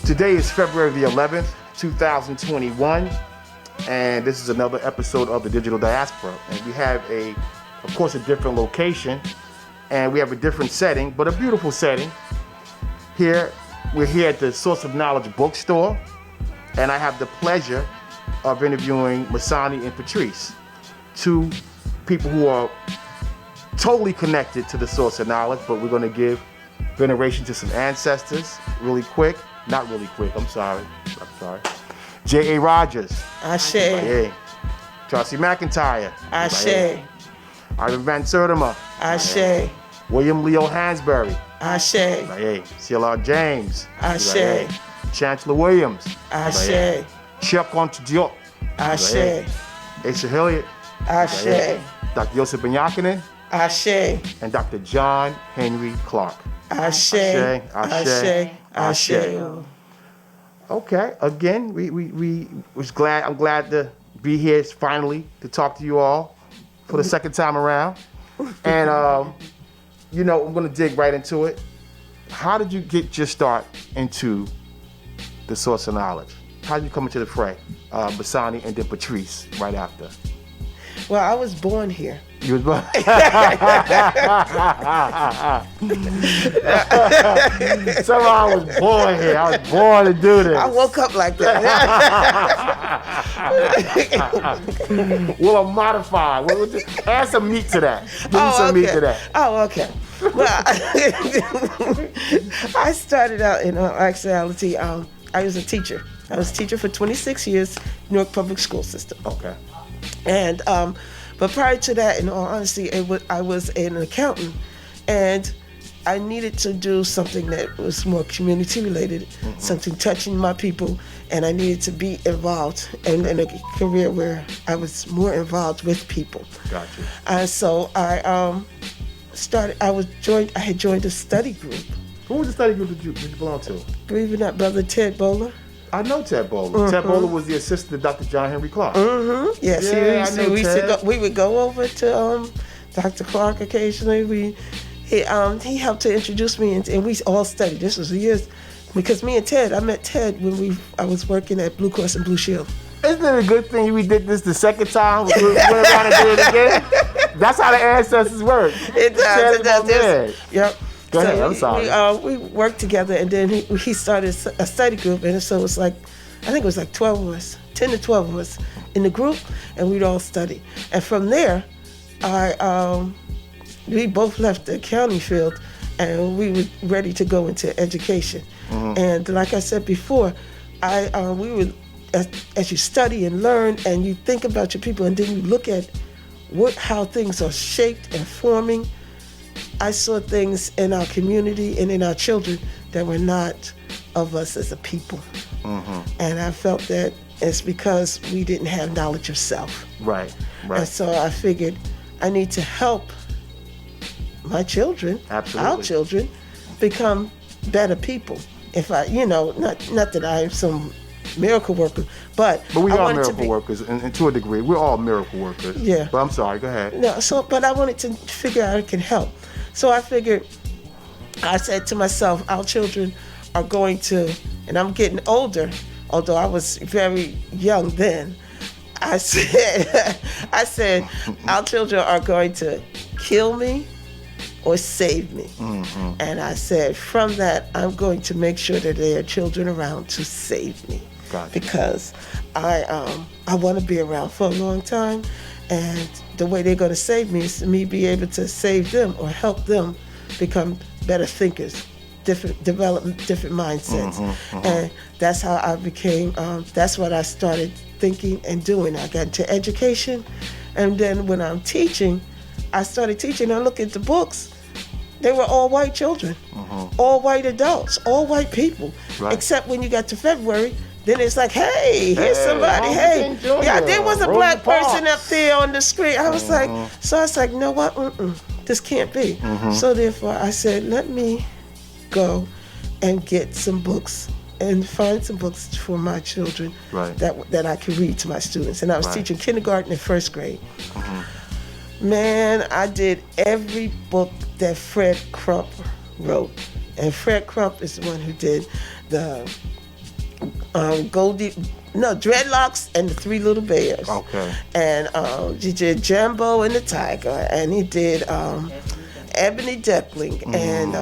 Today is February the 11th, 2021, and this is another episode of the Digital Diaspora. And we have of course, a different location, and we have a different setting, but a beautiful setting. We're here at the Source of Knowledge Bookstore, and I have the pleasure of interviewing Masani and Patrice, two people who are totally connected to the Source of Knowledge, but we're going to give veneration to some ancestors really quick. Not really quick, I'm sorry. J.A. Rogers. Ashe. Hey. Chauncey McIntyre. Ashe. Ivan Van Sertima. Ashe. William Leo Hansberry. Ashe. Hey. C.L.R. James. Ashe. Chancellor Williams. Ashe. Chef Conte Diop. Ashe. Asa Hilliard. Ashe. Dr. Yosef Benyakinen. Ashe. And Dr. John Henry Clark. Ashe. Ashe. Ashe. Okay. Again, I'm glad to be here finally to talk to you all for the second time around. And I'm gonna dig right into it. How did you get your start into the Source of Knowledge? How did you come into the fray? Masani and then Patrice right after. Well, I was born here. You was born. Somehow I was born here. I was born to do this. I woke up like that. Well, I'm modified. Add some meat to that. Give me some meat to that. Oh, okay. Well, I started out in actuality. I was a teacher. I was a teacher for 26 years, Newark Public School System. Okay. And but prior to that, in all honesty, I was an accountant, and I needed to do something that was more community related, something touching my people, and I needed to be involved in a career where I was more involved with people. Gotcha. And so I had joined a study group. Who was the study group that you belong to? Believe it or not, Brother Ted Bowler. I know Ted Bowler. Ted Bowler was the assistant to Dr. John Henry Clark. Yes, Yeah, we would go over to Dr. Clark occasionally. He helped to introduce me, and we all studied. This was years, because me and Ted, I met Ted when I was working at Blue Cross and Blue Shield. Isn't it a good thing we did this the second time? We went around and did it again? That's how the ancestors work. It does. Yep. Go ahead, I'm sorry. We worked together, and then he started a study group, and so it was like, I think it was like 12 of us, 10 to 12 of us in the group, and we'd all study. And from there, we both left the accounting field, and we were ready to go into education. And like I said before, we would, as you study and learn, and you think about your people, and then you look at how things are shaped and forming. I saw things in our community and in our children that were not of us as a people. And I felt that it's because we didn't have knowledge of self. Right. And so I figured I need to help my children, our children, become better people. If I, not that I am some miracle worker, but we are miracle workers, and to a degree, we're all miracle workers. Yeah. But I'm sorry, go ahead. No, but I wanted to figure out how I can help. So I figured, I said to myself, our children are going to, and I'm getting older, although I was very young then. I said, our children are going to kill me or save me. And I said, from that, I'm going to make sure that there are children around to save me. Gotcha. Because I want to be around for a long time, and the way they're going to save me is me be able to save them or help them become better thinkers, develop different mindsets. And that's how I became, that's what I started thinking and doing. I got into education, and then when I'm teaching, I started teaching. I look at the books, they were all white children, all white adults, all white people, except when you got to February, then it's like, hey, here's somebody, hey. Yeah, there was a black person up there on the screen. I was like, so I was like, you know what, this can't be. So therefore I said, let me go and get some books and find some books for my children that I could read to my students. And I was teaching kindergarten and first grade. Man, I did every book that Fred Crump wrote. And Fred Crump is the one who did the Dreadlocks and the Three Little Bears. Okay. And he did Jambo and the Tiger, and he did Ebony Duckling, and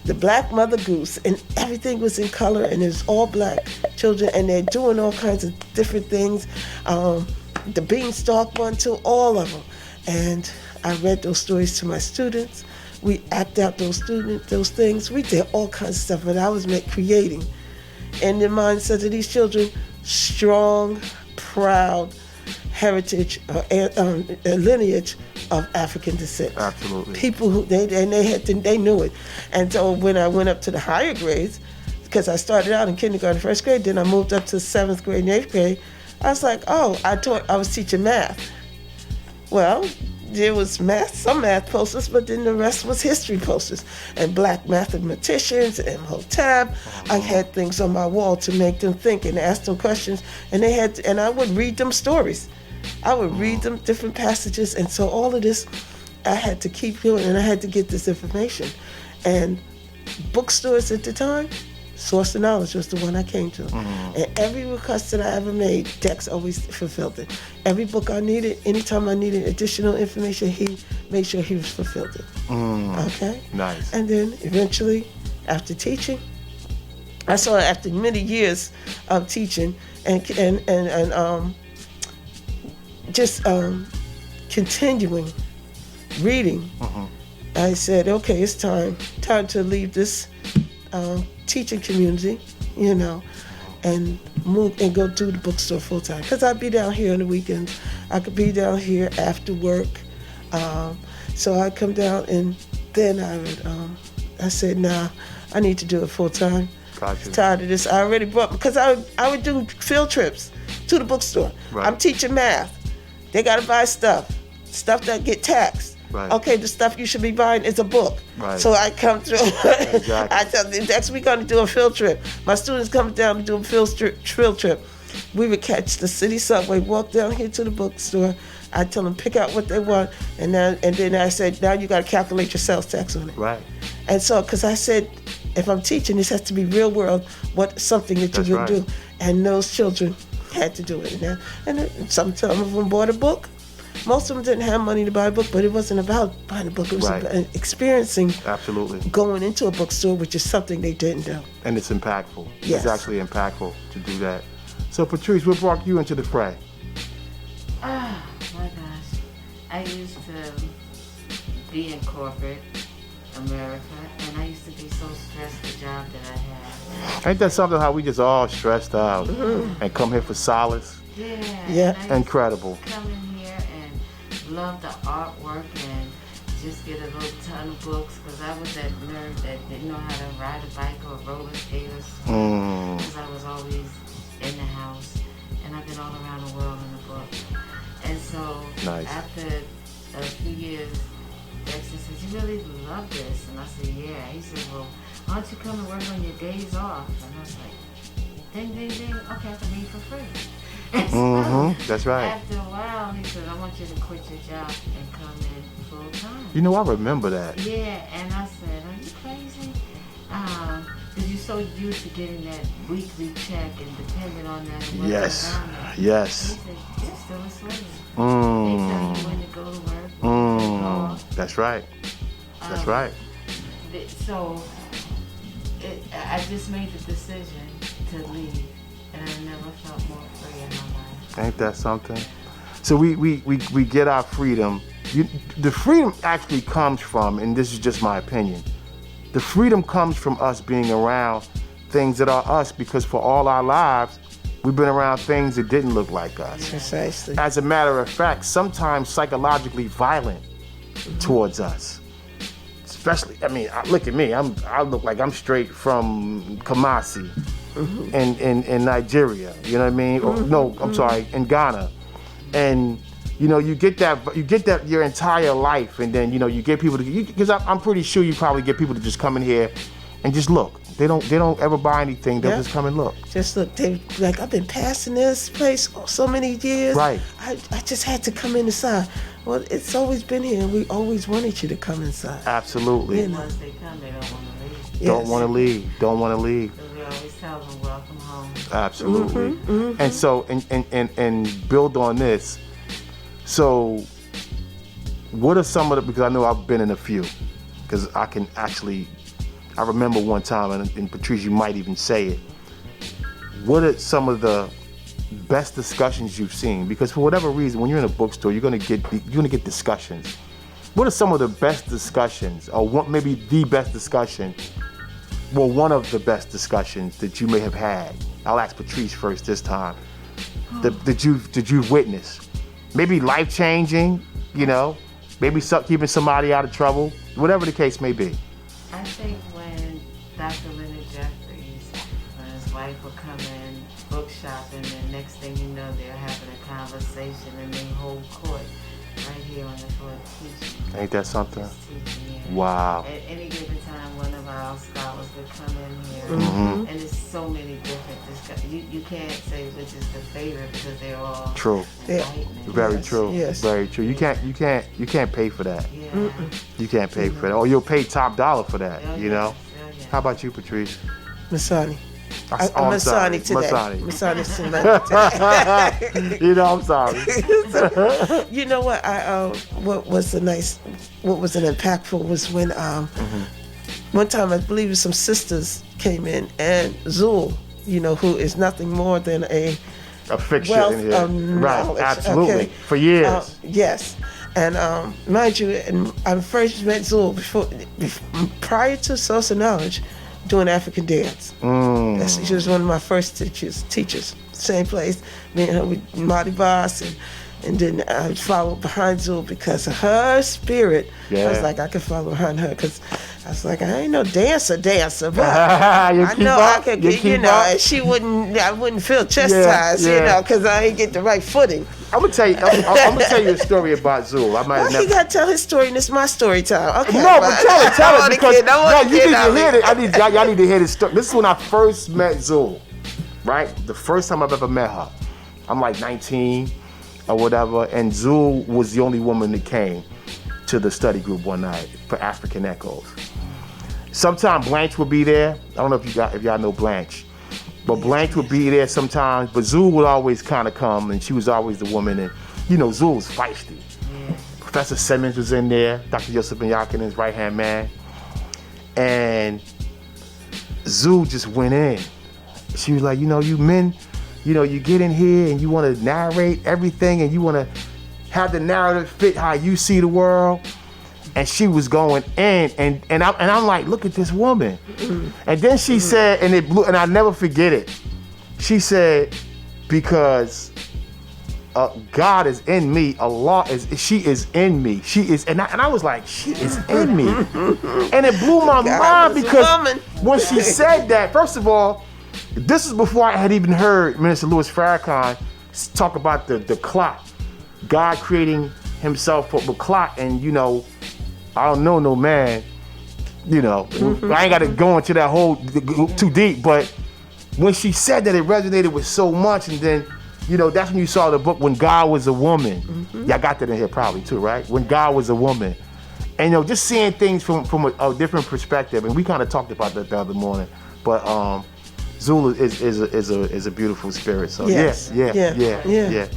the Black Mother Goose, and everything was in color, and it was all black children, and they're doing all kinds of different things. The Beanstalk one too, all of them. And I read those stories to my students. We act out those things. We did all kinds of stuff, but I was creating in the mindset of these children, strong, proud heritage, lineage of African descent. Absolutely. People who they knew it. And so when I went up to the higher grades, because I started out in kindergarten, first grade, then I moved up to 7th grade and 8th grade, I was like, oh, I was teaching math. Well, there was some math posters, but then the rest was history posters and black mathematicians and Hotep. I had things on my wall to make them think and ask them questions, and I would read them stories. I would read them different passages, and so all of this I had to keep doing, and I had to get this information. And bookstores at the time, Source of Knowledge was the one I came to. And every request that I ever made, Dex always fulfilled it. Every book I needed, anytime I needed additional information, he made sure he fulfilled it. Okay? Nice. And then eventually, after teaching, I saw after many years of teaching and just continuing reading, I said, okay, it's time to leave this teaching community, and move and go do the bookstore full time. Because I'd be down here on the weekends. I could be down here after work. So I'd come down, and then I said, nah, I need to do it full time. Gotcha. Tired of this. I already brought, because I would do field trips to the bookstore. Right. I'm teaching math. They got to buy stuff that get taxed. Right. Okay, the stuff you should be buying is a book. Right. So I come through. Exactly. I tell them, next week we're going to do a field trip. My students come down to do a field trip. We would catch the city subway, walk down here to the bookstore. I tell them pick out what they want, and then I said, now you got to calculate your sales tax on it. Right. And so, because I said, if I'm teaching, this has to be real world, something that you would do. And those children had to do it. And some of them bought a book. Most of them didn't have money to buy a book, but it wasn't about buying a book. It was about experiencing Absolutely. Going into a bookstore, which is something they didn't do. And it's impactful. Yes. It's actually impactful to do that. So, Patrice, what brought you into the fray? Oh, my gosh. I used to be in corporate America, and I used to be so stressed the job that I had. Ain't that something how we just all stressed out and come here for solace? Yeah. Incredible. Come in here and love the artwork and just get a little ton of books, because I was that nerd that didn't know how to ride a bike or roller skate or something, because I was always in the house, and I've been all around the world in the book. And so after a few years, Dexter said, you really love this? And I said, yeah. He said, well, why don't you come and work on your days off? And I was like, ding, ding, ding, okay, I can read for free. And so That's right. after a while, he said, I want you to quit your job and come in full time. You know, I remember that. Yeah, and I said, are you crazy? Because you're so used to getting that weekly check and depending on that. And Yes. Yes. He said, you're still a slave. They tell you when to go to work. When to take off. That's right. That's right. So I just made the decision to leave, and I never felt more free in my life. Ain't that something? So we get our freedom. The freedom actually comes from, and this is just my opinion, the freedom comes from us being around things that are us, because for all our lives, we've been around things that didn't look like us. Precisely. As a matter of fact, sometimes psychologically violent towards us. Especially, I mean, look at me. I look like I'm straight from Kumasi in Nigeria. You know what I mean? Or, no, I'm sorry, in Ghana. And you get that your entire life, and then you get people to, because I'm pretty sure you probably get people to just come in here and just look. They don't ever buy anything. They'll just come and look. Just look. They like, I've been passing this place so many years. Right. I just had to come inside. Well, it's always been here, and we always wanted you to come inside. Absolutely. Once they come, they don't want to leave. Don't want to leave. Don't want to leave. So we always tell them, welcome home. Absolutely. And so, and build on this. So, what are some of the, because I know I've been in a few, because I remember one time, and Patrice, you might even say it, what are some of the best discussions you've seen? Because for whatever reason, when you're in a bookstore, you're gonna get discussions. What are some of the best discussions, or maybe the best discussion, well, one of the best discussions that you may have had? I'll ask Patrice first this time. That you've witnessed? Maybe life-changing, maybe keeping somebody out of trouble, whatever the case may be. I think when Dr. Leonard Jeffries, when his wife would come in book shopping, and next thing you know, they're having a conversation and they hold court right here on the floor teaching. Ain't that something? Just teaching, yeah. Wow. At any given time, one of our scholars would come in here, Mm-hmm. and there's so many different discussions. You can't say which is the favorite because they're all True. enlightening. Very Yes, true. yes. Very true. You can't pay for that. Yeah. You can't pay for that. Or you'll pay top dollar for that, Oh, you know? yes. Oh, yeah. How about you, Patrice? Masani. I'm Masani sorry. today. Masani. Masani today. I'm sorry. You know what? What was an impactful was when one time I believe some sisters came in, and Zul, who is nothing more than a fiction wealth in here. of Right, knowledge. absolutely. Okay? For years. Yes. And mind you, and I first met Zul prior to Social Knowledge, doing African dance. She was one of my first teachers. Same place. Me and her with Marty Voss, and then I followed behind Zul because of her spirit. Yeah. I was like, I could follow behind her because I was like, I ain't no dancer, but I know I could get, and I wouldn't feel chastised, because I ain't get the right footing. I'm gonna tell you a story about Zul. He gotta tell his story, and it's my story time. Okay. No, but tell it because you need to hear it. Y'all need to hear this story. This is when I first met Zul, right? The first time I've ever met her. I'm like 19 or whatever, and Zul was the only woman that came to the study group one night for African Echoes. Sometimes Blanche would be there. I don't know if y'all know Blanche. But Blanche would be there sometimes, but Zul would always kind of come, and she was always the woman. And, Zul was feisty. Yeah. Professor Simmons was in there, Dr. Yosef Ben-Yakin, his right-hand man. And Zul just went in. She was like, you men, you get in here and you want to narrate everything and you want to have the narrative fit how you see the world. And she was going in, and I'm like, look at this woman. And then she said, and it blew, and I'll never forget it. She said, because God is in me, she is in me. She is, and I was like, she is in me. And it blew my mind because when she said that, first of all, this is before I had even heard Minister Louis Farrakhan talk about the clock. God creating himself for the clock, and I don't know no man, I ain't got to go into that whole too deep, but when she said that, it resonated with so much, and then, that's when you saw the book, When God Was a Woman. Y'all got that in here probably too, right? When God Was a Woman. And, just seeing things from a different perspective, and we kind of talked about that the other morning, but Zul is a beautiful spirit, so yes. Yeah.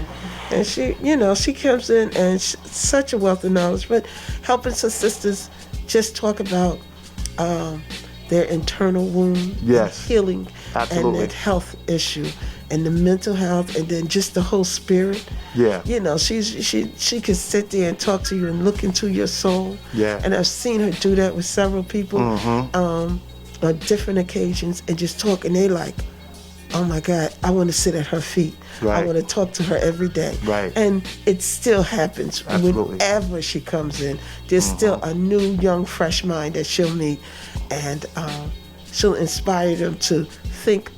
And she comes in and such a wealth of knowledge, but helping some sisters just talk about their internal wound, and healing, absolutely, and that health issue, and the mental health, and then just the whole spirit. Yeah. She can sit there and talk to you and look into your soul. Yeah. And I've seen her do that with several people on different occasions, and just talk, and they like, oh my God, I want to sit at her feet. Right. I want to talk to her every day. Right. And it still happens. Absolutely. Whenever she comes in. There's still a new, young, fresh mind that she'll meet. And she'll inspire them to think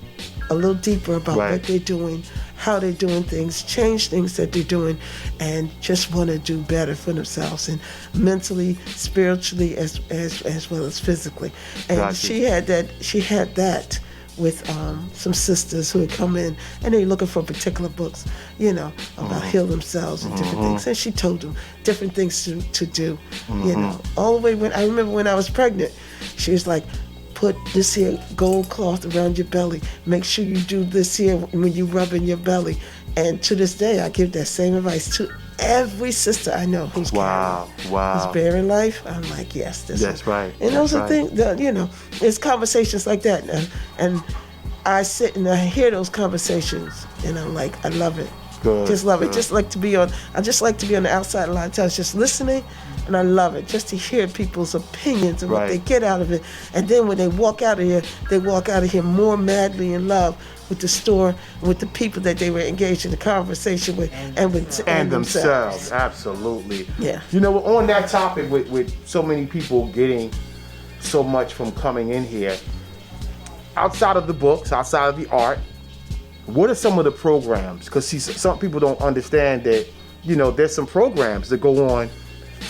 a little deeper about what they're doing, how they're doing things, change things that they're doing, and just want to do better for themselves, and mentally, spiritually, as well as physically. And she had that with some sisters who had come in, and they looking for particular books, about heal themselves and different things. And she told them different things to do, all the way I remember when I was pregnant, she was like, put this here gold cloth around your belly. Make sure you do this here when you rub in your belly. And to this day, I give that same advice to every sister I know who's who's bearing life. I'm like, yes, that's right. And those are things that, it's conversations like that. And I sit and I hear those conversations, and I'm like, I love it. Good, just love good. it. I just like to be on the outside a lot of times, just listening, and I love it. Just to hear people's opinions and what they get out of it. And then when they walk out of here, they walk out of here more madly in love with the store, with the people that they were engaged in the conversation with, and themselves. Absolutely. Yeah. On that topic, with so many people getting so much from coming in here, outside of the books, outside of the art, what are some of the programs? Because some people don't understand that, there's some programs that go on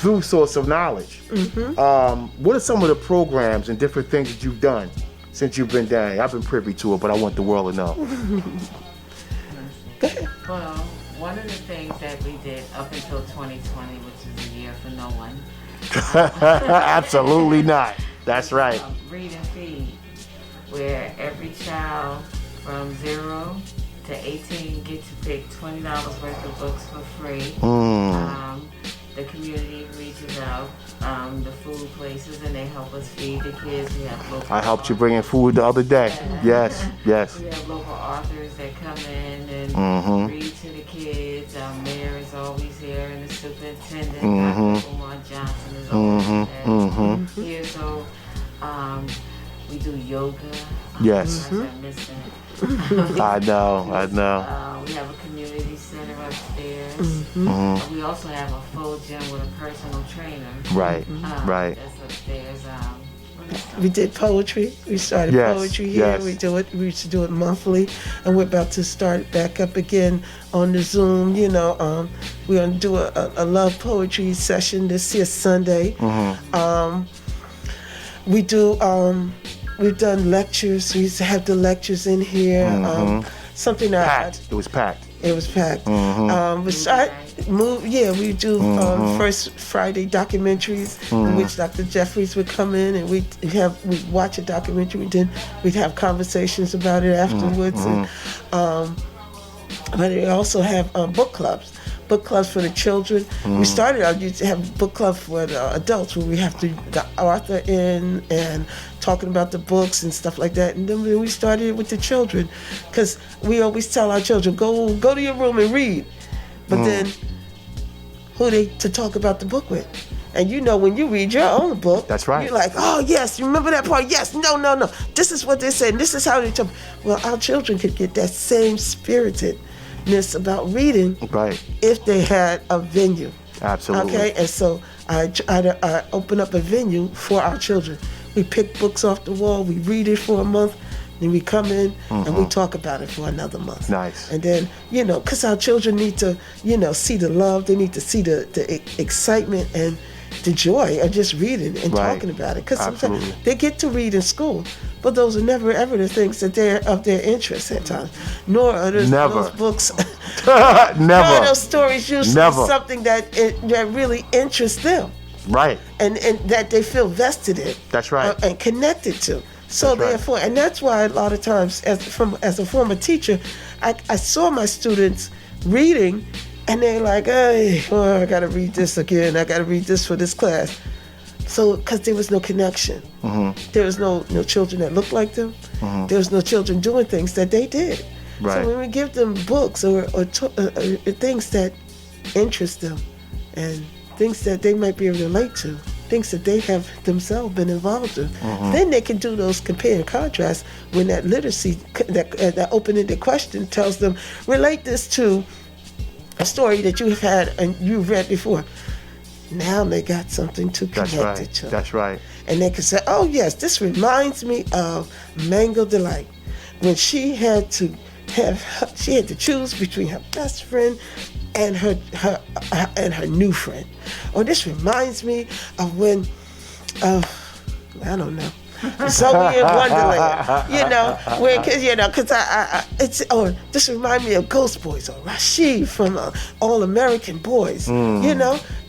through Source of Knowledge. Mm-hmm. What are some of the programs and different things that you've done since you've been down here? I've been privy to it, but I want the world to know. Well, one of the things that we did up until 2020, which is a year for no one. Absolutely not. That's right. Read and Feed, where every child from 0 to 18 get to pick $20 worth of books for free. The community reaches out, the food places, and they help us feed the kids. We have local I helped you bring in food the other day. Yes. We have local authors that come in and read to the kids. Our mayor is always here, and the superintendent, Dr. Umar Johnson, is always here. So we do yoga. Yes. I miss that. I know. We have a community center upstairs. We also have a full gym with a personal trainer. Right. That's upstairs. We did poetry. We started poetry here. We used to do it monthly, and we're about to start back up again on the Zoom. We're gonna do a love poetry session this here Sunday. We do. We've done lectures. We used to have the lectures in here. Something that packed. It was packed. It was packed. We do first Friday documentaries in which Dr. Jeffries would come in, and we'd watch a documentary, and then we'd have conversations about it afterwards. But we also have book clubs for the children. We started out, used to have book club for the adults, where we have the author in and talking about the books and stuff like that. And then we started it with the children, because we always tell our children, go to your room and read. But then, who they to talk about the book with? And when you read your own book, that's right. You're like, oh yes, you remember that part? Yes, no. This is what they said, and this is how they talk. Well, our children could get that same spiritedness about reading, right, if they had a venue. Absolutely. Okay, and so I open up a venue for our children. We pick books off the wall, we read it for a month, then we come in and we talk about it for another month. Nice. And then, because our children need to, see the love, they need to see the excitement and the joy of just reading and talking about it. Because sometimes they get to read in school, but those are never ever the things that they're of their interest at times. Nor are those books, never. Nor are those stories usually something that really interests them. Right. And that they feel vested in. That's right. And connected to. So therefore, and that's why a lot of times, as a former teacher, I saw my students reading, and they're like, hey, I got to read this again. I got to read this for this class. So, because there was no connection. There was no children that looked like them. There was no children doing things that they did. Right. So when we give them books or things that interest them, and things that they might be able to relate to, things that they have themselves been involved in, then they can do those compare and contrast when that literacy, that open-ended question tells them, relate this to a story that you've had and you've read before. Now they got something to connect it to. That's right. And they can say, oh yes, this reminds me of Mango Delight, when she had to choose between her best friend and her new friend. Or this reminds me of when, I don't know, Zoe in Wonderland, because this reminds me of Ghost Boys or Rashid from All American Boys,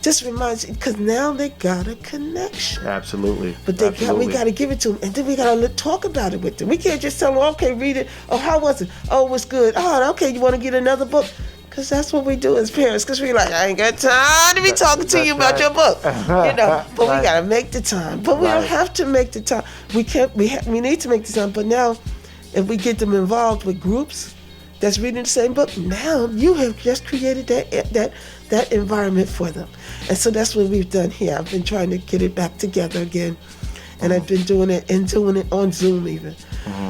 just reminds you, because now they got a connection. Absolutely. But we Absolutely. got to give it to them, and then we got to talk about it with them. We can't just tell them, okay, read it. Oh, how was it? Oh, it was good. Oh, okay, you want to get another book? Because that's what we do as parents. Because we're like, I ain't got time to be talking to you about your book. But we got to make the time. But we don't have to make the time. We can't. We need to make the time. But now, if we get them involved with groups that's reading the same book, now you have just created that environment for them. And so that's what we've done here. I've been trying to get it back together again. And I've been doing it on Zoom even,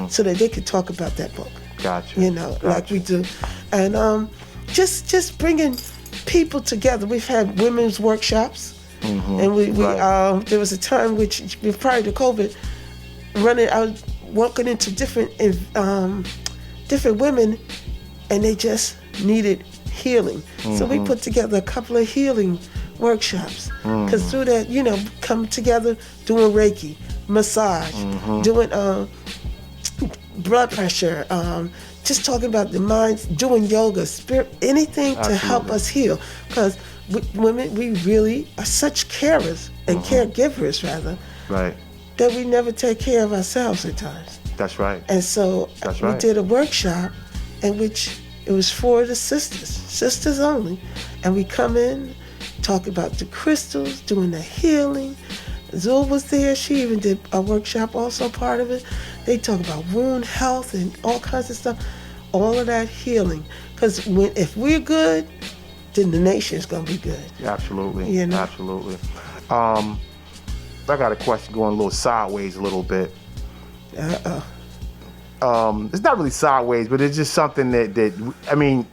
so that they could talk about that book. Gotcha. Like we do. And just bringing people together. We've had women's workshops. And we there was a time which, prior to COVID, I was walking into different women, and they just needed healing. So we put together a couple of healing workshops, because through that, come together doing Reiki, massage, doing blood pressure, just talking about the mind, doing yoga, spirit, anything to help us heal. Because women, we really are such carers and caregivers, rather, that we never take care of ourselves at times. That's right. And so we did a workshop in which it was for the sisters only. And we come in, talk about the crystals, doing the healing. Zul was there. She even did a workshop, also part of it. They talk about wound health and all kinds of stuff. All of that healing. Because if we're good, then the nation's going to be good. Absolutely. Absolutely. I got a question going a little sideways a little bit. It's not really sideways, but it's just something that I mean,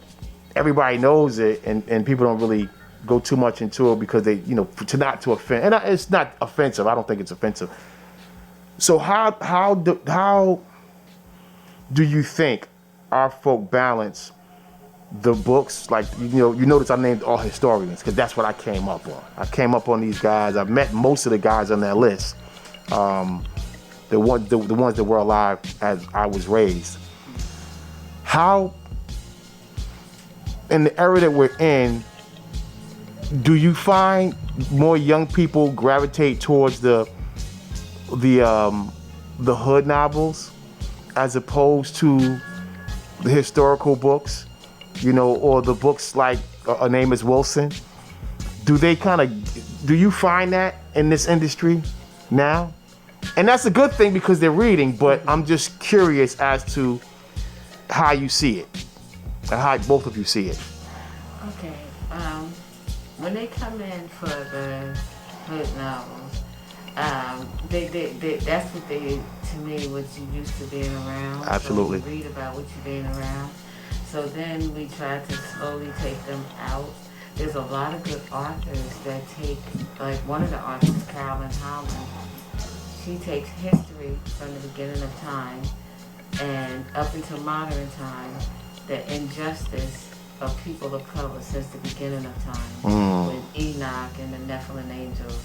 everybody knows it, and people don't really go too much into it because they, not to offend. And it's not offensive. I don't think it's offensive. So how do you think our folk balance the books? Like, you notice I named all historians because that's what I came up on. I came up on these guys. I've met most of the guys on that list. The ones that were alive as I was raised. How, in the era that we're in, do you find more young people gravitate towards the hood novels as opposed to the historical books, or the books like A Name Is Wilson? Do you find that in this industry now? And that's a good thing because they're reading, but I'm just curious as to how you see it, and how both of you see it. Okay. When they come in for the hood novels, that's what to me, what you used to being around. Absolutely. So you read about what you're being around. So then we try to slowly take them out. There's a lot of good authors that take, like one of the authors, Carolyn Holland, she takes history from the beginning of time and up until modern time, the injustice of people of color since the beginning of time, when Enoch and the Nephilim angels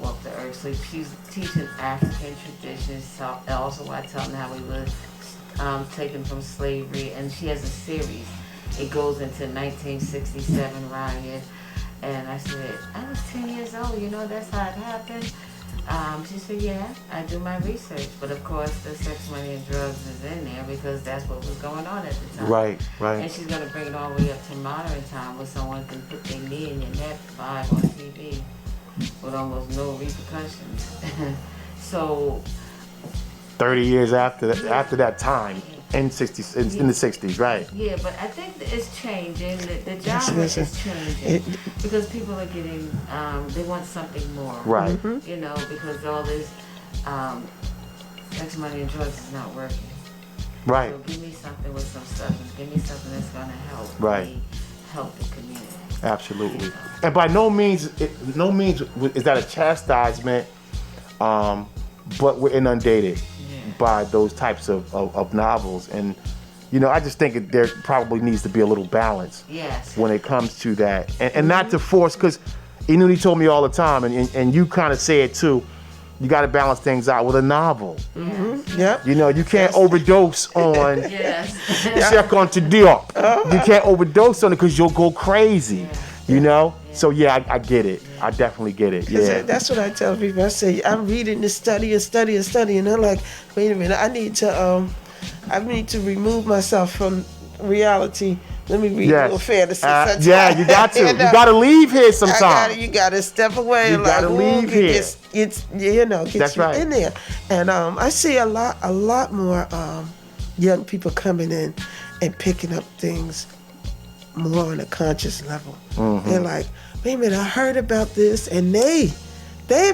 walked the earth. So she's teaching African traditions, also I tell them how we were taken from slavery, and she has a series. It goes into 1967 riot, and I said, I was 10 years old, that's how it happened. She said, yeah, I do my research, but of course the sex, money, and drugs is in there because that's what was going on at the time. Right. And she's going to bring it all the way up to modern time where someone can put their knee in your neck live on TV with almost no repercussions. So 30 years after that time, in the 60s, right? Yeah, but I think it's changing. The genre is changing because people are getting, they want something more. Right. Because all this sex, money, and drugs is not working. Right. So give me something with some substance. Give me something that's going to help me help the community. Absolutely. And by no means is that a chastisement, but we're inundated by those types of novels. And, I just think there probably needs to be a little balance when it comes to that. And not to force, because he told me all the time, and you kind of say it too, you got to balance things out with a novel. Yep. You can't overdose on Check on to Diop. You can't overdose on it because you'll go crazy. So So yeah, I get it. I definitely get it. 'Cause Yeah. that's what I tell people. I say I'm reading this study and study and study, and they're like, wait a minute, I need to remove myself from reality. Let me read a little fantasy. Sometimes. Yeah, you got to. You You know? got to leave here sometime. You gotta step away. You gotta leave here. Get That's you right. in there. And I see a lot more young people coming in and picking up things more on a conscious level. Mm-hmm. They're like, wait a minute, I heard about this, and they've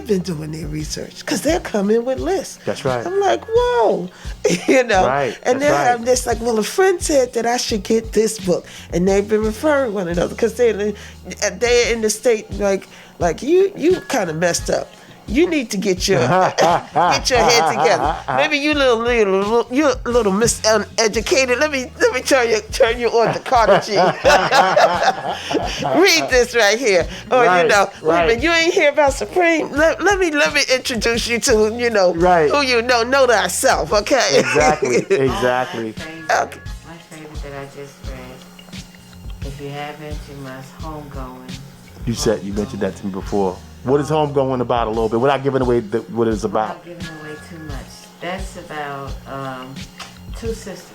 been doing their research because they're coming with lists. That's right. I'm like, whoa, you know. Right. And That's they're right. just like, well, a friend said that I should get this book, and they've been referring one another because they're in the state like you kind of messed up. You need to get your head together. Maybe you you're a little miseducated. Let me turn you on to Carter G. Read this right here. Or Right, wait a right. minute, you ain't hear about Supreme? Let me introduce you to Right. who you know thyself. Okay. Exactly. Oh, Exactly. my favorite that I just read. If you haven't, you must. Homegoing. You mentioned that to me before. What is Homegoing about a little bit? Without giving away what it's about. Without giving away too much. That's about two sisters.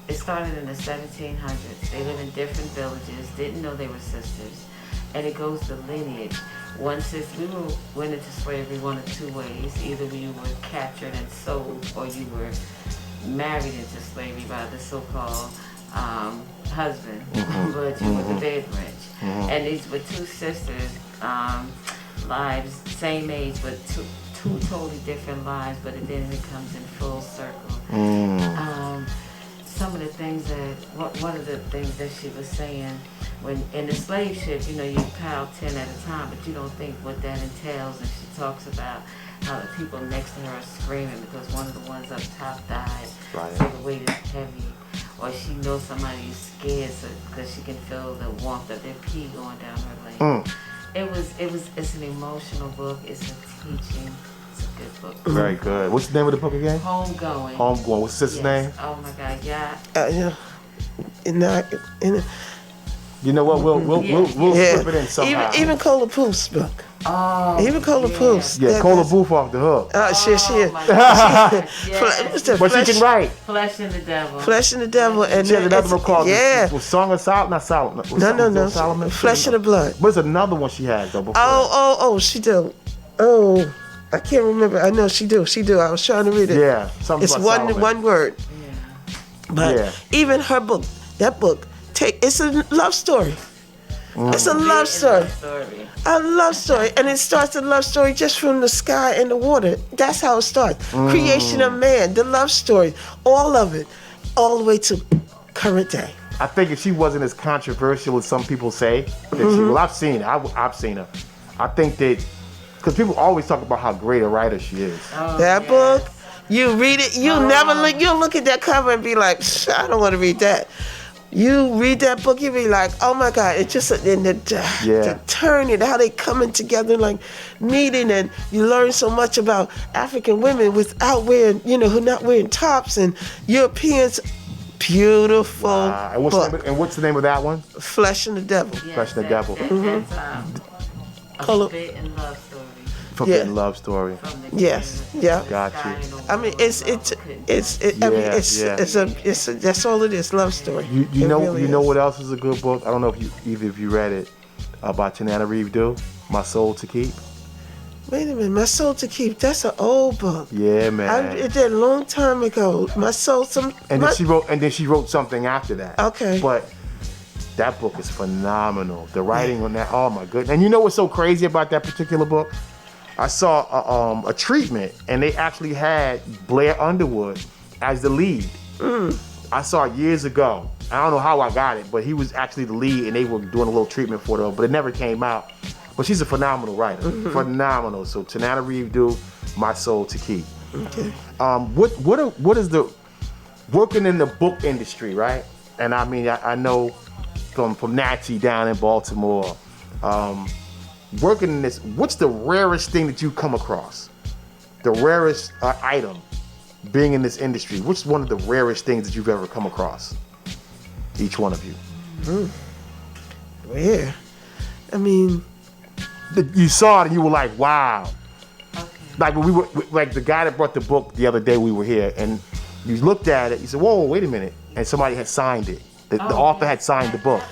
It started in the 1700s. They lived in different villages, didn't know they were sisters. And it goes to lineage. One sister, went into slavery one of two ways. Either you were captured and sold, or you were married into slavery by the so-called husband, but you were the bed wretch. And these were two sisters, lives, same age, but two totally different lives, but then it comes in full circle. Some of the things one of the things that she was saying, when in the slave ship, you pile 10 at a time, but you don't think what that entails. And she talks about how the people next to her are screaming because one of the ones up top died. Right. So the weight is heavy. Or she knows somebody is scared because she can feel the warmth of their pee going down her leg. It's an emotional book. It's a teaching. It's a good book. Very good. What's the name of the book again? Homegoing. Homegoing. What's the sister's name? Oh my God, yeah. Yeah. You know what? We'll slip it in somehow. Even Cola Poof's book. Oh. Even Cola Poof's. Yeah, Cola Booth off the hook. Shit. My God. What's that? But she can write. Flesh and the Devil. Flesh and the Devil. And She has another one called Song of Solomon. Not Solomon. No. Solomon. Flesh and the Blood. What's another one she has though? Before She do. Oh, I can't remember. I know she do. I was trying to read it. Yeah, something It's about Solomon. one word. Yeah. But even her book, that book, it's a love story. It's a love story. A love story. And it starts a love story just from the sky and the water. That's how it starts. Creation of man, the love story, all of it, all the way to current day. I think if she wasn't as controversial as some people say, that I've seen her. I've seen her. I think that, because people always talk about how great a writer she is. That book, you read it, you'll look at that cover and be like, I don't want to read that. You read that book, you be like, oh my God, it's just the turning, how they coming together, like meeting, and you learn so much about African women without wearing, who not wearing tops, and Europeans. Beautiful book. What's the name of that one? Flesh and the Devil. Yes, Flesh and the Devil. That's a forbidden love story. Forbidden love story. From the Yes, yeah. Got you. I mean, it's that's all it is, love story. You It know really you know is. what else is a good book? I don't know if you read it, by Tanana Reeve Do, My Soul to Keep. Wait a minute, My Soul to Keep. That's an old book. Yeah, man. I did that a long time ago. My soul, then she wrote something after that. Okay. But that book is phenomenal. The writing on that, oh my goodness. And you know what's so crazy about that particular book? I saw a treatment, and they actually had Blair Underwood as the lead. I saw it years ago. I don't know how I got it, but he was actually the lead, and they were doing a little treatment for her, but it never came out. But she's a phenomenal writer, phenomenal. So Tanana Reeve Do, My Soul to Keep. Okay. What is the working in the book industry, right? And I mean, I know from Natchez down in Baltimore, working in this. What's the rarest thing that you come across? The rarest item, being in this industry. What's one of the rarest things that you've ever come across? Each one of you. Rare. I mean, You saw it and you were like, wow. Okay. Like when we were, like the guy that brought the book the other day, we were here, and you looked at it. You said, "Whoa, wait a minute!" And somebody had signed it. The author had signed the book.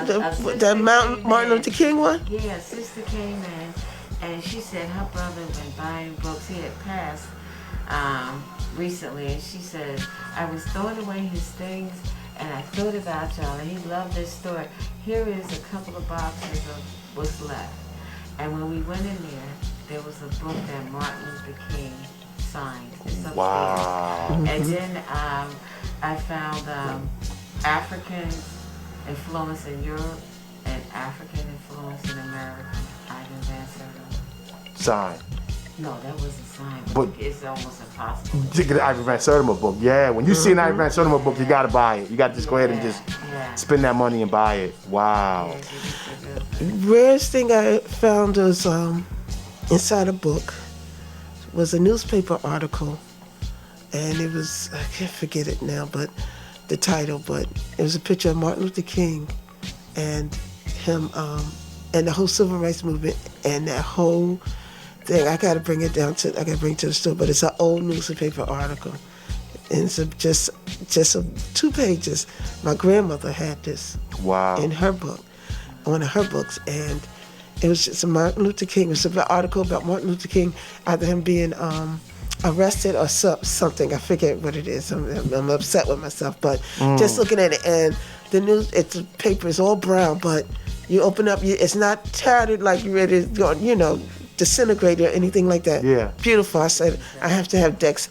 the Martin Luther King one. Yeah, a sister came in, and she said her brother been buying books. He had passed recently, and she said, I was throwing away his things, and I thought about y'all, and he loved this story. Here is a couple of boxes of what's left. And when we went in there was a book that Martin Luther King signed. It's upstairs. Wow. And then I found African influence in Europe and African influence in America. Ivan Van Sertima. Signed. No, that wasn't signed. But It's almost impossible. to get an Ivan Van Sertima book, yeah. When you see an Ivan Van Sertima book, you gotta buy it. You gotta just go ahead and just spend that money and buy it. Wow. Rarest thing I found was inside a book was a newspaper article, and it was, I can't forget it now, but the title, but it was a picture of Martin Luther King and him and the whole civil rights movement and that whole thing. I gotta bring it to the store, but it's an old newspaper article. And it's just 2 pages. My grandmother had this in her book, one of her books, and it was just a Martin Luther King. It was an article about Martin Luther King, either him being arrested or something. I forget what it is. I'm upset with myself, but just looking at it, and the paper is all brown, but you open up, it's not tattered like you're ready to go, disintegrate or anything like that. Yeah. Beautiful. I said I have to have Dex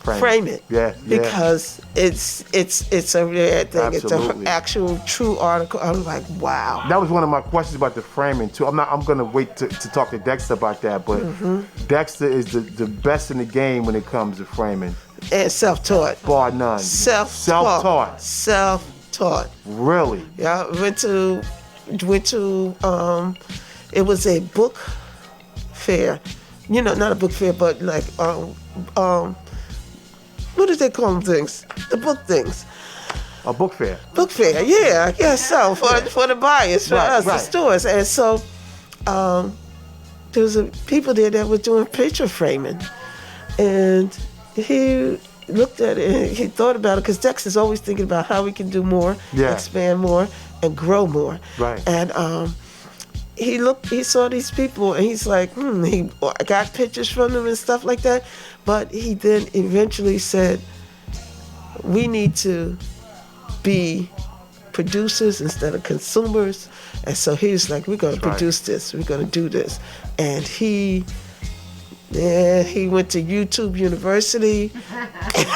frame it. Yeah. Because it's a rare thing. Absolutely. It's an actual true article. I was like, wow. That was one of my questions about the framing too. I'm gonna wait to talk to Dexter about that, but Dexter is the best in the game when it comes to framing. And self-taught. Bar none. Self-taught. Really? Yeah, went to it was a book fair. Not a book fair, but like what do they call them things? The book things. A book fair. Book fair, yeah, I guess so. For the buyers, for us, the stores. And so there was people there that were doing picture framing. And he looked at it and he thought about it, because Dex is always thinking about how we can do more, expand more, and grow more. Right. And he saw these people and he's like, he got pictures from them and stuff like that. But he then eventually said, we need to be producers instead of consumers. And so he was like, we're going to produce this. We're going to do this. And he went to YouTube University. Really?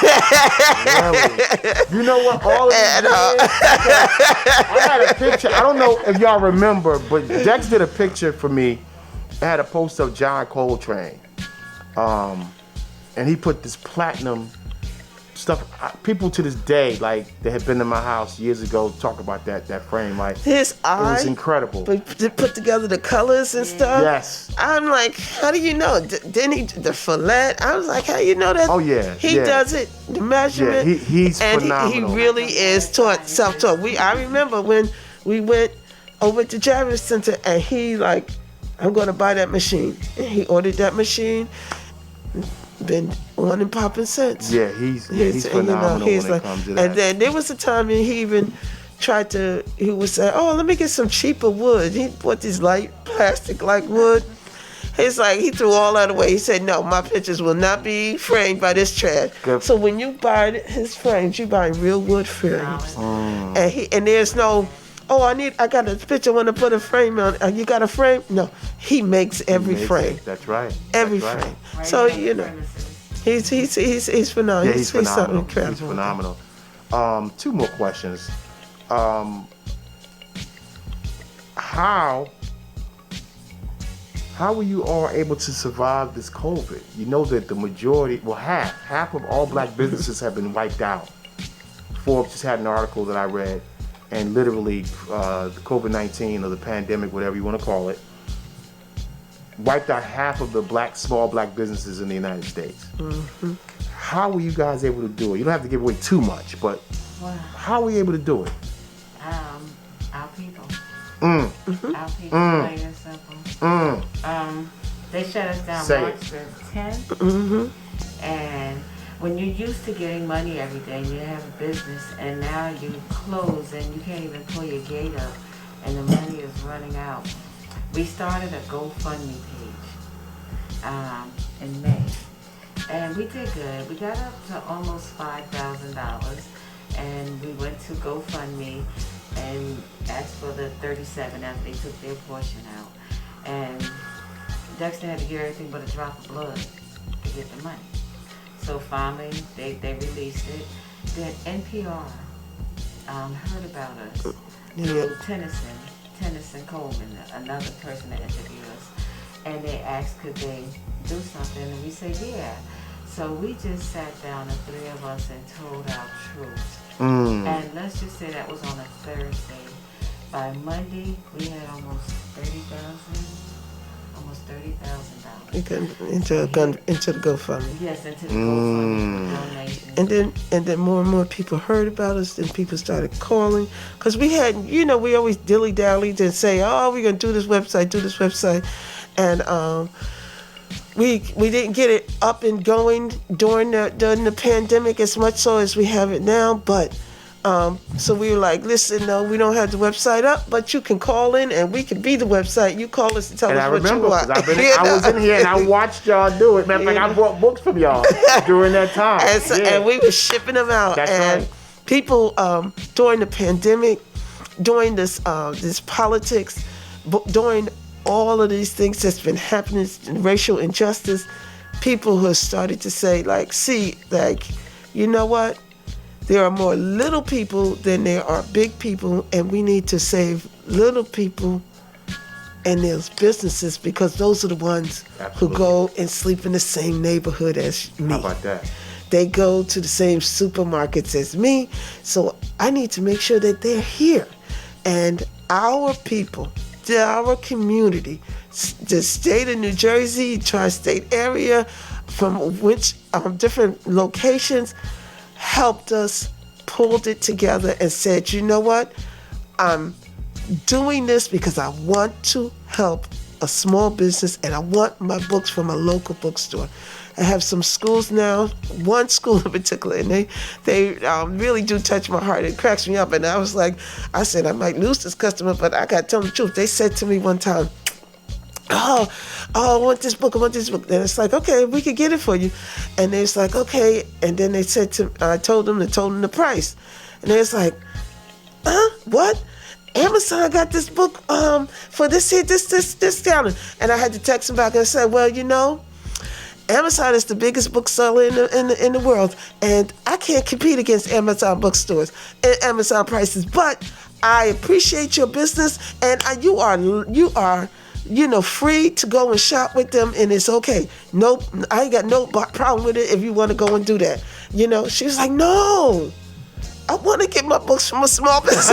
You know what? All of I had a picture. I don't know if y'all remember, but Dex did a picture for me. I had a poster of John Coltrane. And he put this platinum stuff. People to this day, like, that had been to my house years ago, talk about that frame. Like, his eye. It was incredible. But to put together the colors and stuff. Yes. I'm like, how do you know? Then the fillet. I was like, how do you know that? Oh yeah. He does it. The measurement. Yeah, he's and phenomenal. He really is self-taught. I remember when we went over to Jarvis Center and he like, I'm going to buy that machine. And he ordered that machine. Been on and popping since. Yeah, he's phenomenal when it comes to that. And then there was a time and he even he would say, oh, let me get some cheaper wood. He bought this light plastic like wood. It's like he threw all that away. He said, no, my pictures will not be framed by this trash. Good. So when you buy his frames, you buy real wood frames. And there's no, oh, I got a picture, I want to put a frame on. You got a frame? No, he makes every frame. That's right. Every frame. So, he's phenomenal. Yeah, he's phenomenal. Incredible. He's phenomenal. 2 more questions. How were you all able to survive this COVID? You know that the majority, half of all black businesses have been wiped out. Forbes just had an article that I read, and literally the COVID-19 or the pandemic, whatever you want to call it, wiped out half of the small black businesses in the United States. How were you guys able to do it? You don't have to give away too much, but how were you able to do it? Our people. Mm. I'll keep it plain and simple. They shut us down Say March the 10th. And when you're used to getting money every day, and you have a business, and now you close and you can't even pull your gate up, and the money is running out. We started a GoFundMe page in May, and we did good. We got up to almost $5,000, and we went to GoFundMe and asked for the 37 after they took their portion out. And Dexter had to give everything but a drop of blood to get the money. So finally, they released it. Then NPR heard about us through Tennyson Coleman, another person that interviewed us. And they asked could they do something, and we said yeah. So we just sat down, the three of us, and told our truth. And let's just say that was on a Thursday. By Monday, we had almost $30,000 into the GoFundMe. Yes, into the GoFundMe donation. And then more and more people heard about us, and people started calling. Because we had, we always dilly-dallied and say, oh, we're going to do this website. And we didn't get it up and going during the pandemic as much so as we have it now. But so we were like, listen, no, we don't have the website up, but you can call in and we can be the website. You call us and tell us what you want. I was in here and I watched y'all do it. Matter of fact, I bought books from y'all during that time. And we were shipping them out. That's and right. People during the pandemic, during this politics, during all of these things that's been happening, racial injustice, people who have started to say, you know what? There are more little people than there are big people, and we need to save little people and those businesses, because those are the ones who go and sleep in the same neighborhood as me. How about that? They go to the same supermarkets as me, so I need to make sure that they're here. And our people, our community, the state of New Jersey, tri-state area, from which different locations, helped us, pulled it together and said, you know what? I'm doing this because I want to help a small business, and I want my books from a local bookstore. I have some schools now, one school in particular, and they really do touch my heart. It cracks me up, and I said I might lose this customer, but I got to tell them the truth. They said to me one time, oh, I want this book. And it's like, okay, we could get it for you. And it's like, okay. And then they said I told them the price. And it's like, what? Amazon got this book for this discount. And I had to text them back and say, well, Amazon is the biggest bookseller in the world, and I can't compete against Amazon bookstores and Amazon prices. But I appreciate your business, and you are free to go and shop with them, and it's okay. Nope, I ain't got no problem with it if you want to go and do that. She was like, no, I want to get my books from a small business.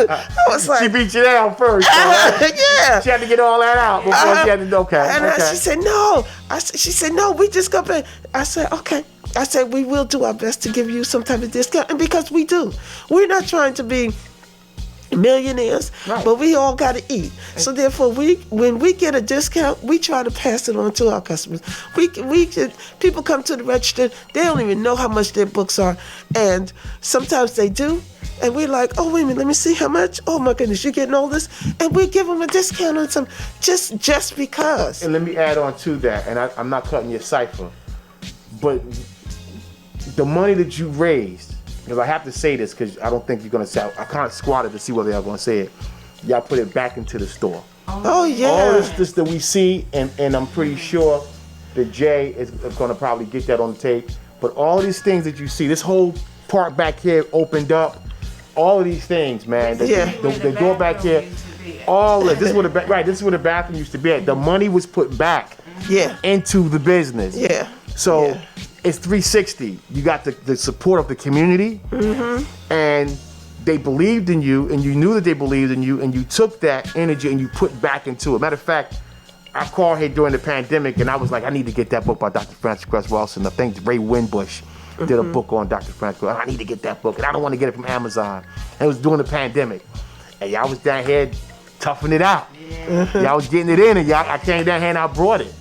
I was like, she beat you down first. Yeah. She had to get all that out before she had to, okay. And she said, no. She said, no, we just got back. I said, okay. I said, we will do our best to give you some type of discount. And because we do. We're not trying to be millionaires, right, but we all got to eat. So therefore, when we get a discount, we try to pass it on to our customers. People come to the register, they don't even know how much their books are, and sometimes they do, and we're like, oh, wait a minute, let me see how much. Oh my goodness, you're getting all this, and we give them a discount on some just because. And let me add on to that, and I'm not cutting your cipher, but the money that you raised, because I have to say this, because I don't think you're going to say, I kind of squatted to see whether y'all going to say it. Y'all put it back into the store. Oh, yeah. All this that we see, and I'm pretty sure that Jay is going to probably get that on the tape. But all these things that you see, this whole part back here opened up. All of these things, man. The door back here. All of this is where the bathroom used to be at. The money was put back into the business. Yeah. So it's 360. You got the support of the community, and they believed in you, and you knew that they believed in you, and you took that energy and you put back into it. Matter of fact, I called here during the pandemic, and I was like, I need to get that book by Dr. Francis Cress Welsing. I think Ray Winbush did a book on Dr. Francis Cress. I need to get that book, and I don't want to get it from Amazon. And it was during the pandemic. and y'all was down here toughing it out. Yeah. Y'all was getting it in, and I came down here and I brought it.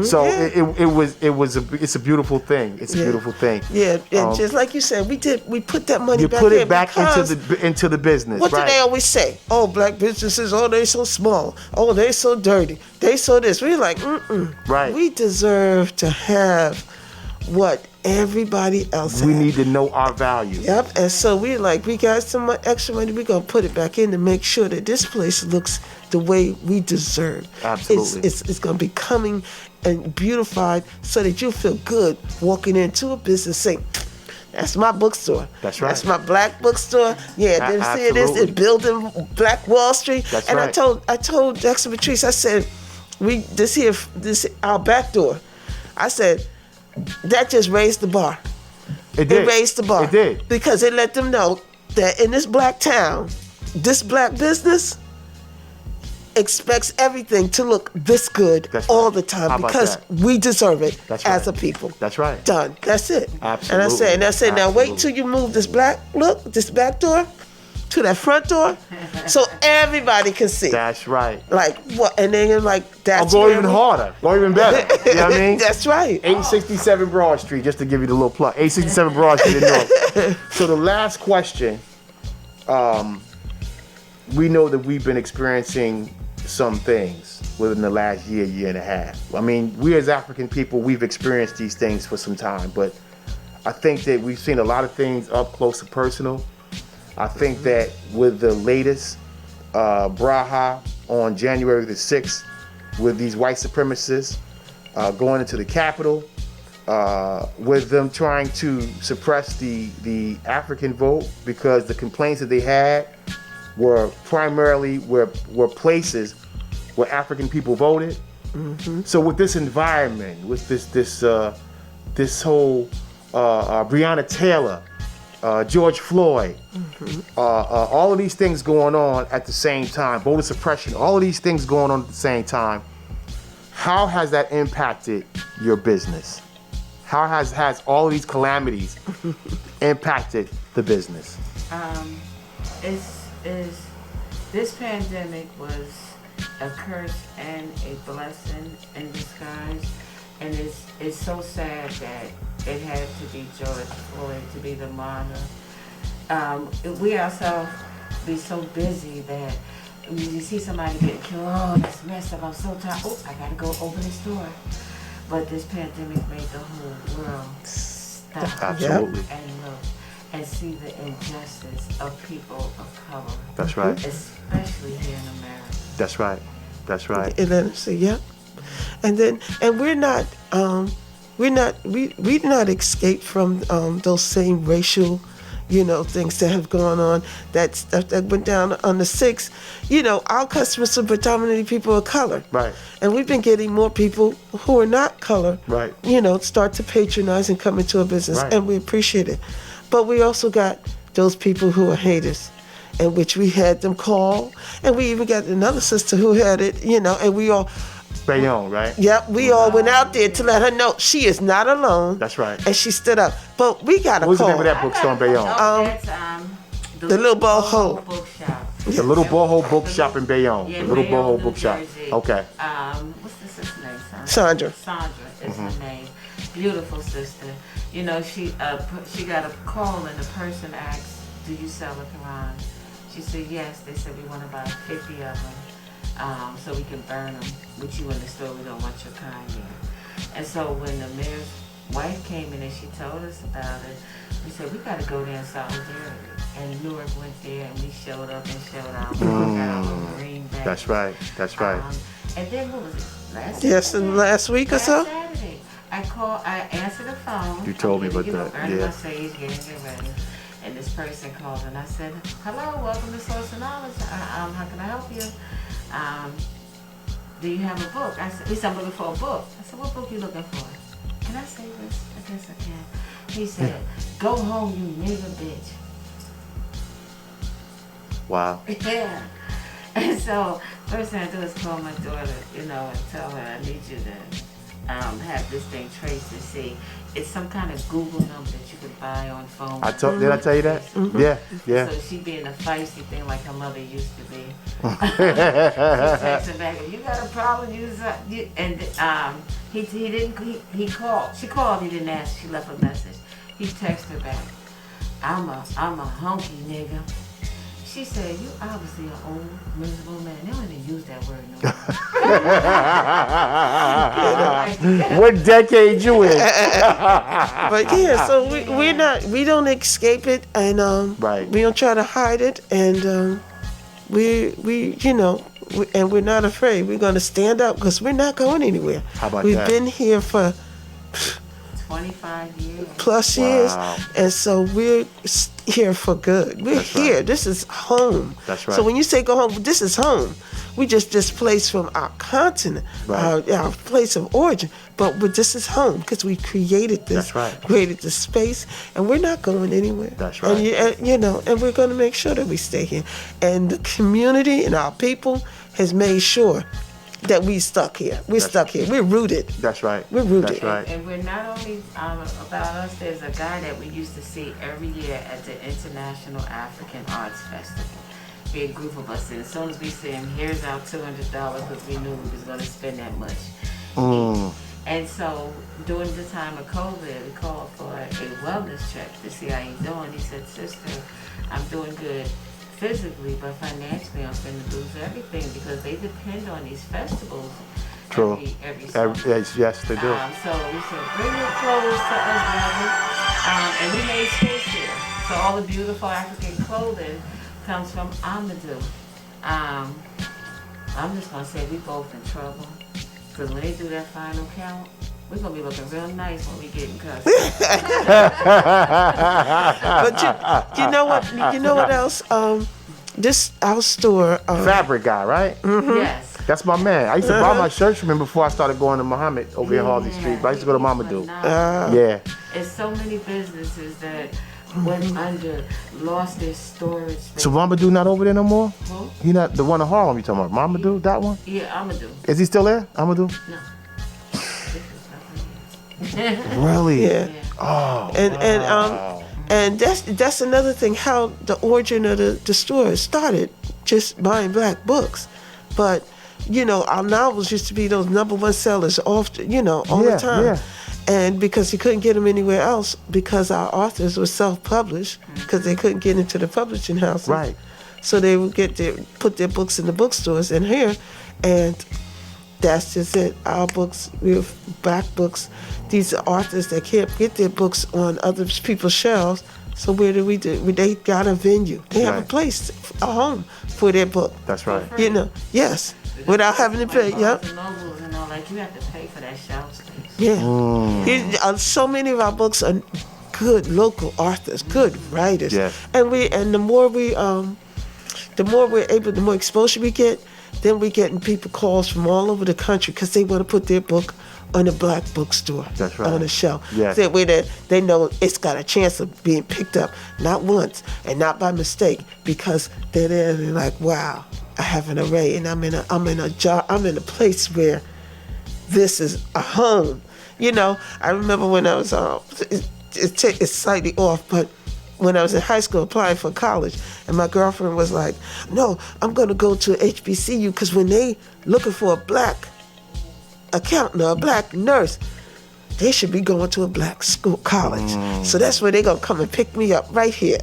So it's a beautiful thing. It's a beautiful thing. Yeah, and just like you said, we put that money back in. You put it back into the business. What right. do they always say? Oh, black businesses, oh, they so small. Oh, they so dirty. They so this. We're like, Right. We deserve to have what everybody else has. We need to know our value. Yep, and so we're like, we got some extra money, we're going to put it back in to make sure that this place looks the way we deserve. Absolutely. It's going to be coming and beautified so that you feel good walking into a business saying, that's my bookstore. That's right. That's my black bookstore. Yeah, then see it is building Black Wall Street. That's and right. I told Jackson Patrice, I said, this our back door. I said, that just raised the bar. It did. It raised the bar. It did. Because it let them know that in this black town, this black business expects everything to look this good all the time How about because that? we deserve it as right. a people. That's right. Done. That's it. Absolutely. And I said, now wait till you move this back door to that front door so everybody can see. That's right. Like what? And then you're like, that's I'll go even harder. Go even better. You know what I mean? That's right. 867 Broad Street, just to give you the little plug. 867 Broad Street in North. So the last question, we know that we've been experiencing some things within the last year and a half. I mean, we as African people, we've experienced these things for some time, but I think that we've seen a lot of things up close and personal. I think that with the latest braha on January the 6th, with these white supremacists going into the Capitol, with them trying to suppress the African vote because the complaints that they had were primarily were places where African people voted. So with this environment, with this whole Breonna Taylor, George Floyd, all of these things going on at the same time, voter suppression, all of these things going on at the same time, how has that impacted your business? How has all of these calamities impacted the business? This pandemic was a curse and a blessing in disguise, and it's so sad that it had to be George Floyd to be the martyr. We ourselves be so busy that when you see somebody get killed, oh, that's messed up, I'm so tired, oh, I gotta go open the store. But this pandemic made the whole world stop Absolutely. and look and see the injustice of people of color. That's right. Especially here in America. That's right. That's right. And then say, yep. And we're not escaped from those same racial, things that have gone on. That stuff that went down on the 6th. Our customers are predominantly people of color. Right. And we've been getting more people who are not color. Right. Start to patronize and come into a business, Right. and we appreciate it. But we also got those people who are haters, in which we had them call, and we even got another sister who had it, and we all. Bayonne, right? Yep, we all went out there to let her know she is not alone. That's right. And she stood up. But we got a What's call. the name of that bookstore in Bayonne? That's, the Little Boho Bookshop. The Little Boho Bookshop in Bayonne. Yeah, The Little Bayonne, Boho New Bookshop. Jersey. Okay. What's the sister's name? Sandra. Sandra is her name. Beautiful sister. She got a call and the person asked, "Do you sell a Quran?" She said, "Yes." They said, "We want about 50 of them, so we can burn them with you in the store. We don't want your kind here." And so when the mayor's wife came in and she told us about it, we said, "We got to go there in solidarity." And Newark went there, and we showed up and showed out. We got our little green bag. That's right. That's right. And then what was it? Last week or so? Saturday. I answered the phone. You told me about that, Earning yeah. my sage, getting ready. And this person called and I said, "Hello, welcome to Source of Knowledge. How can I help you? Do you have a book?" I said, "He said, I'm looking for a book." I said, "What book you looking for?" "Can I say this?" "I guess I can." He said, "Go home, you nigger bitch." Wow. Yeah. And so, first thing I do is call my daughter, and tell her I need you to have this thing traced to see. It's some kind of Google number that you could buy on phone. Did I tell you that? Yeah, yeah. So she being a feisty thing like her mother used to be. She texts her back, if you got a problem, he called. She called, he didn't answer, she left a message. He texted her back, I'm a hunky nigga. She said, you obviously an old, miserable man. They don't even use that word no more. What decade you in? But yeah, so we don't escape it, and Right. we don't try to hide it, and we and we're not afraid. We're going to stand up because we're not going anywhere. How about We've that? been here for 25 years. plus Wow. years, and so we're here for good. We're That's here. right. This is home. That's right. So when you say go home, this is home. We just displaced from our continent, Right. our place of origin. But this is home because we created this, That's right. created this space, and we're not going anywhere. That's right. And we're going to make sure that we stay here. And the community and our people has made sure that we stuck here. We're stuck here. We're rooted. That's right. We're rooted. That's right. And we're not only about us, there's a guy that we used to see every year at the International African Arts Festival. Be a group of us, and as soon as we see him, here's our $200 because we knew we was going to spend that much. And so during the time of COVID, we called for a wellness check to see how he's doing. He said, sister, I'm doing good physically, but financially I'm going to lose everything because they depend on these festivals. True. Every summer. Yes, they do. So we said, bring your clothes to us, brother. And we made space here. So all the beautiful African clothing comes from Amadou. I'm just going to say we both in trouble. Because when they do that final count, we're going to be looking real nice when we get in custody. But you know what? You know what else? This our store. Fabric guy, right? Yes. That's my man. I used to buy my shirts from him before I started going to Muhammad over here in Halsey Street. But I used to go to Mamadou. Yeah. There's so many businesses that went under, lost their storage space. So Mamadou not over there no more? Who? He not the one in Harlem you talking about? Mamadou, that one? Yeah, Amadou. Is he still there? Amadou? No. This is nothing. Really? Yeah. Oh. And that's another thing. How the origin of the store started, just buying black books, but our novels used to be those #1 sellers often, all the time. Yeah. And because he couldn't get them anywhere else, because our authors were self-published, because they couldn't get into the publishing houses. Right. So they would put their books in the bookstores in here, and that's just it. Our books, we have black books. These are authors that can't get their books on other people's shelves. So where do we do? They got a venue. They have a Right. place, a home for their book. That's right. Yes, without having to pay. Yep. You have to pay for that shelf space. Yeah. So many of our books are good local authors, good writers. Yes. And the more we're able, the more exposure we get, then we're getting people calls from all over the country because they want to put their book on a black bookstore. That's right. On a shelf. Yes. That way that they know it's got a chance of being picked up, not once and not by mistake, because they're there and they're like, wow, I have an array, and I'm in a place where this is a home. I remember when I was it's slightly off, but when I was in high school applying for college, and my girlfriend was like, no, I'm going to go to HBCU because when they looking for a black accountant or a black nurse, they should be going to a black school college. So that's where they're going to come and pick me up right here.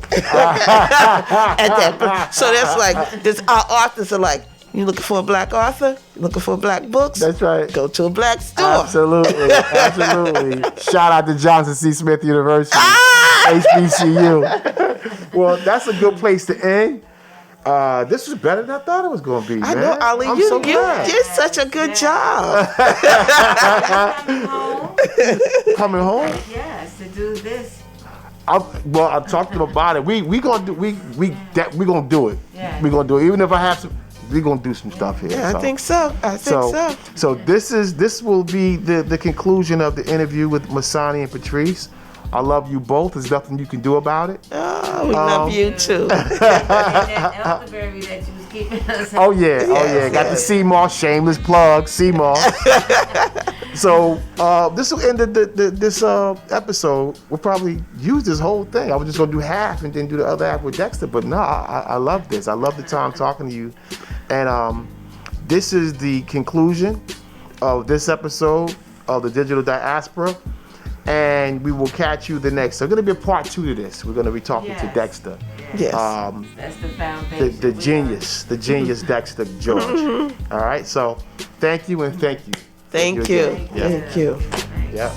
So that's like, our authors are like, you looking for a black author? You looking for black books? That's right. Go to a black store. Absolutely. Absolutely. Shout out to Johnson C. Smith University. HBCU. Well, that's a good place to end. This was better than I thought it was going to be, I man. know, Ali, I'm you so glad. did such a good job. Coming home? Coming home? Yes, to do this. I talked to them about it. We gonna do we gonna do it. Yeah. We gonna do it. Even if I have to, we gonna do some stuff here. Yeah, I think so. So this will be the conclusion of the interview with Masani and Patrice. I love you both. There's nothing you can do about it. Oh, we love you too. That elderberry that you was keeping us. Oh yeah. Got the CMOS, shameless plug, CMOS. So this will end this episode. We'll probably use this whole thing. I was just gonna do half and then do the other half with Dexter. But no, I love this. I love the time talking to you. And this is the conclusion of this episode of the Digital Diaspora. And we will catch you the next. So, going to be a part 2 to this. We're going to be talking to Dexter. Yes. That's the foundation. The genius Dexter George. All right. So, thank you and thank you. Thank you. Yeah. Thank you. Yeah.